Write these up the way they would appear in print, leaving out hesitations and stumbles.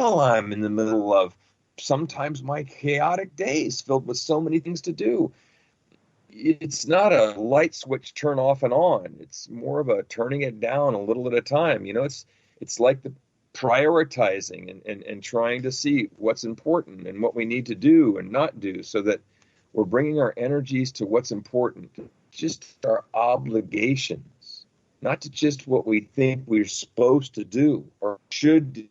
while I'm in the middle of sometimes my chaotic days filled with so many things to do. It's not a light switch turn off and on. It's more of a turning it down a little at a time. It's like the prioritizing and trying to see what's important and what we need to do and not do, so that we're bringing our energies to what's important, just our obligations, not to just what we think we're supposed to do or should do,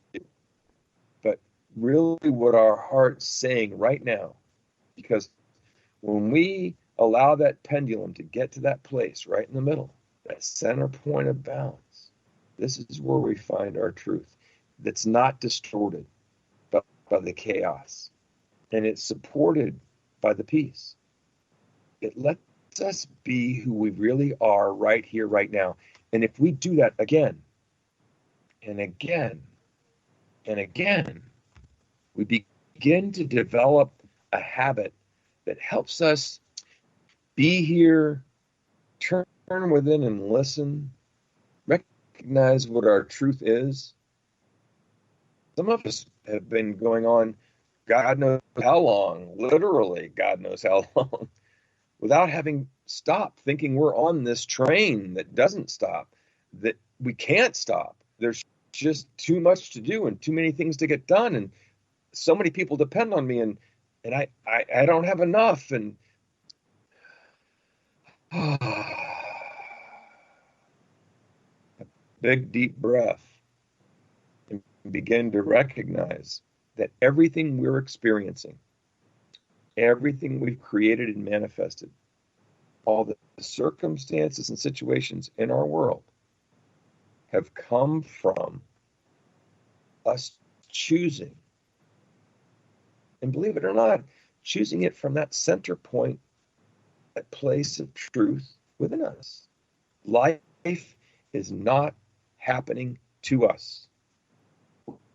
but really what our heart's saying right now. Because when we allow that pendulum to get to that place right in the middle, that center point of balance, this is where we find our truth that's not distorted by the chaos, and it's supported by the peace. It lets us be who we really are right here, right now. And if we do that again and again and again, we begin to develop a habit that helps us be here, turn within and listen, recognize what our truth is. Some of us have been going on God knows how long, literally God knows how long, without having stopped, thinking we're on this train that doesn't stop, that we can't stop. There's just too much to do and too many things to get done, and so many people depend on me, and I don't have enough. And a big deep breath, and begin to recognize that everything we're experiencing, everything we've created and manifested, all the circumstances and situations in our world have come from us choosing. And believe it or not, choosing it from that center point, that place of truth within us. Life is not happening to us.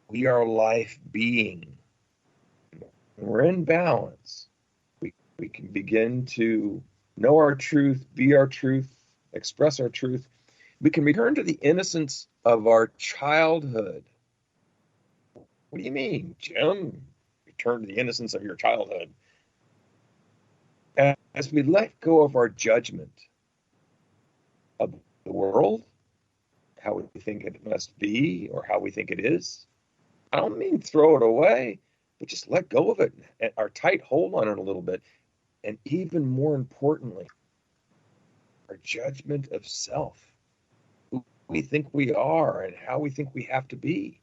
We are life being. When we're in balance, we can begin to know our truth, be our truth, express our truth. We can return to the innocence of our childhood. What do you mean, Jim? Return to the innocence of your childhood. As we let go of our judgment of the world, how we think it must be or how we think it is, I don't mean throw it away, but just let go of it, our tight hold on it a little bit. And even more importantly, our judgment of self, who we think we are and how we think we have to be.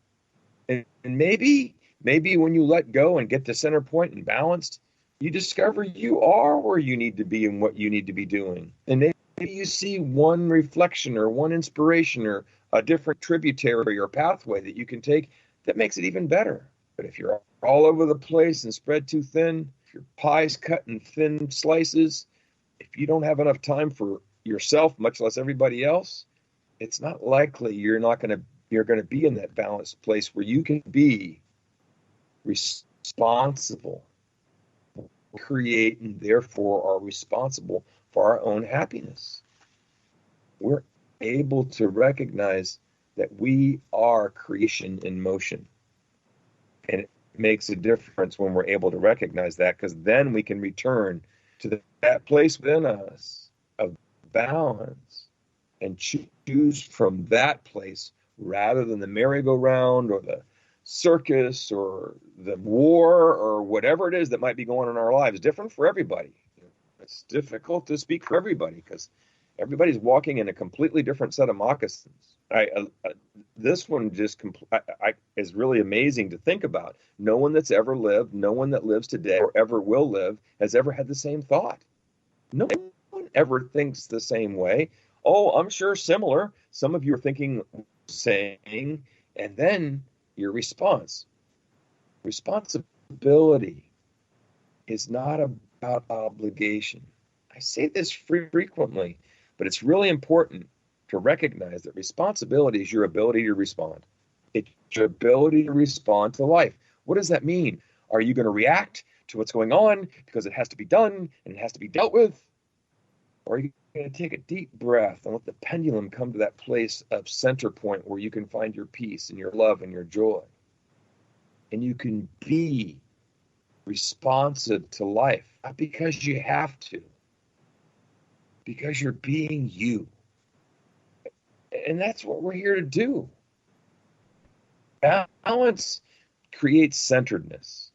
And maybe when you let go and get to center point and balanced, you discover you are where you need to be and what you need to be doing. And maybe you see one reflection or one inspiration or a different tributary or pathway that you can take that makes it even better. But if you're all over the place and spread too thin, if your pie's cut in thin slices, if you don't have enough time for yourself, much less everybody else, it's not likely you're going to be in that balanced place where you can be responsible, create, and therefore are responsible for our own happiness. We're able to recognize that we are creation in motion. And it makes a difference when we're able to recognize that, because then we can return to that place within us of balance and choose from that place rather than the merry-go-round or the circus or the war or whatever it is that might be going on in our lives. Different for everybody. It's difficult to speak for everybody because everybody's walking in a completely different set of moccasins. This one just is really amazing to think about. No one that's ever lived, no one that lives today or ever will live has ever had the same thought. No one ever thinks the same way. Oh, I'm sure similar. Some of you are thinking, saying, and then your response. Responsibility is not about obligation. I say this frequently, but it's really important to recognize that responsibility is your ability to respond. It's your ability to respond to life. What does that mean? Are you going to react to what's going on because it has to be done and it has to be dealt with? Or are you going to take a deep breath and let the pendulum come to that place of center point where you can find your peace and your love and your joy? and you can be responsive to life, not because you have to, because you're being you. And that's what we're here to do. Balance creates centeredness.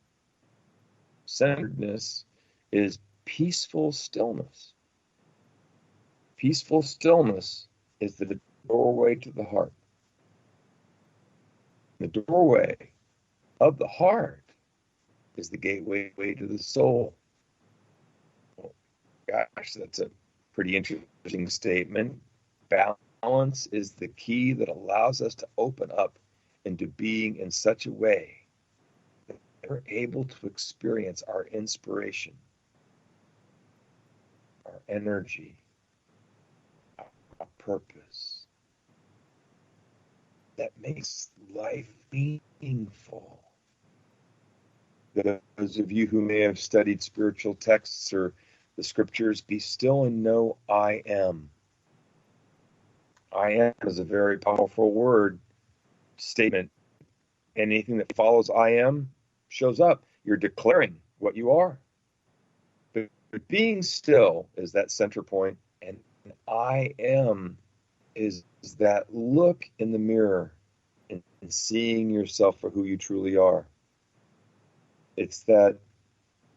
Centeredness is peaceful stillness. Peaceful stillness is the doorway to the heart. The doorway of the heart is the gateway to the soul. Oh, gosh, that's a pretty interesting statement. Balance is the key that allows us to open up into being in such a way that we're able to experience our inspiration, our energy, our purpose that makes life meaningful. Those of you who may have studied spiritual texts or the scriptures, be still and know I am. I am is a very powerful word statement. Anything that follows I am shows up. You're declaring what you are. But being still is that center point, and I am is that look in the mirror and seeing yourself for who you truly are. It's that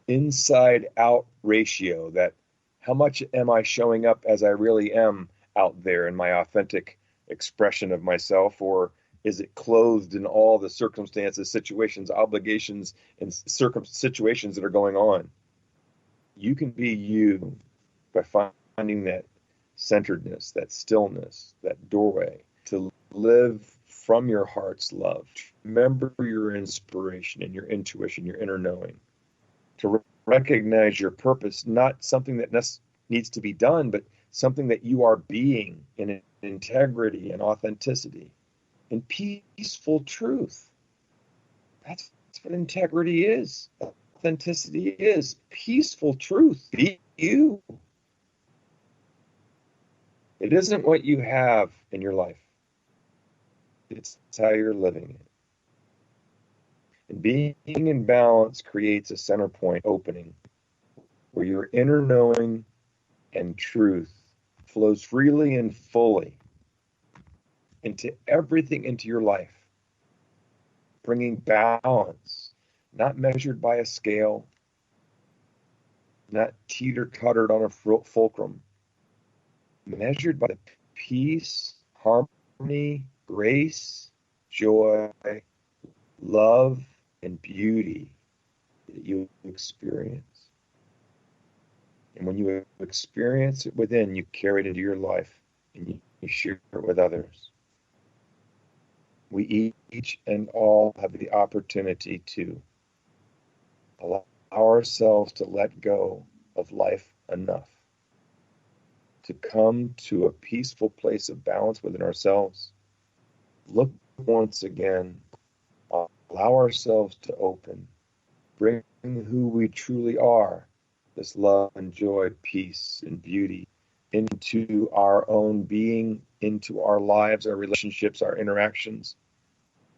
inside out ratio, that how much am I showing up as I really am out there in my authentic expression of myself, or is it clothed in all the circumstances, situations, obligations, and situations that are going on? You can be you by finding that centeredness, that stillness, that doorway to live from your heart's love. Remember your inspiration and your intuition, your inner knowing. To recognize your purpose, not something that needs to be done, but something that you are being in integrity and authenticity and peaceful truth. That's what integrity is. Authenticity is peaceful truth. Be you. It isn't what you have in your life. It's how you're living it. And being in balance creates a center point opening where your inner knowing and truth flows freely and fully into everything into your life, bringing balance, not measured by a scale, not teeter-tottered on a fulcrum, measured by the peace, harmony, grace, joy, love, and beauty that you experience. And when you experience it within, you carry it into your life and you share it with others. We each and all have the opportunity to allow ourselves to let go of life enough, to come to a peaceful place of balance within ourselves. Look once again, allow ourselves to open, bring who we truly are, this love and joy, peace and beauty, into our own being, into our lives, our relationships, our interactions.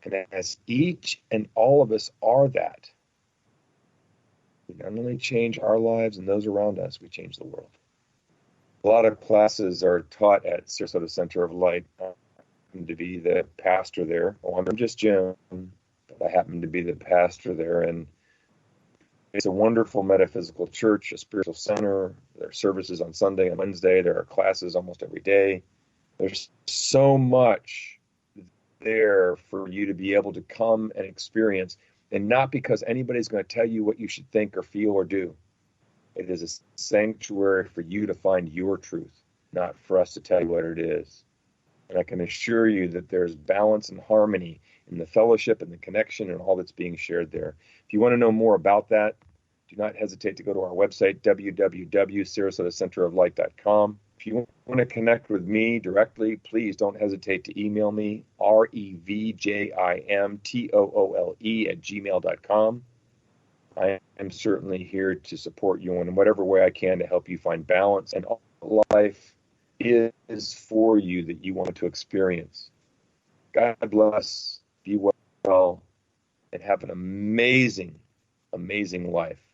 And as each and all of us are that, we not only change our lives and those around us, we change the world. A lot of classes are taught at Sarasota Center of Light. I happen to be the pastor there. Oh, I'm just Jim, but I happen to be the pastor there. And it's a wonderful metaphysical church, a spiritual center. There are services on Sunday and Wednesday. There are classes almost every day. There's so much there for you to be able to come and experience, and not because anybody's going to tell you what you should think or feel or do. It is a sanctuary for you to find your truth, not for us to tell you what it is. And I can assure you that there's balance and harmony in the fellowship and the connection and all that's being shared there. If you want to know more about that, do not hesitate to go to our website, www.sarasotacenteroflight.com. If you want to connect with me directly, please don't hesitate to email me, revjimtoole@gmail.com. I am certainly here to support you in whatever way I can to help you find balance and all life is for you that you want to experience. God bless. Be well. and have an amazing, amazing life.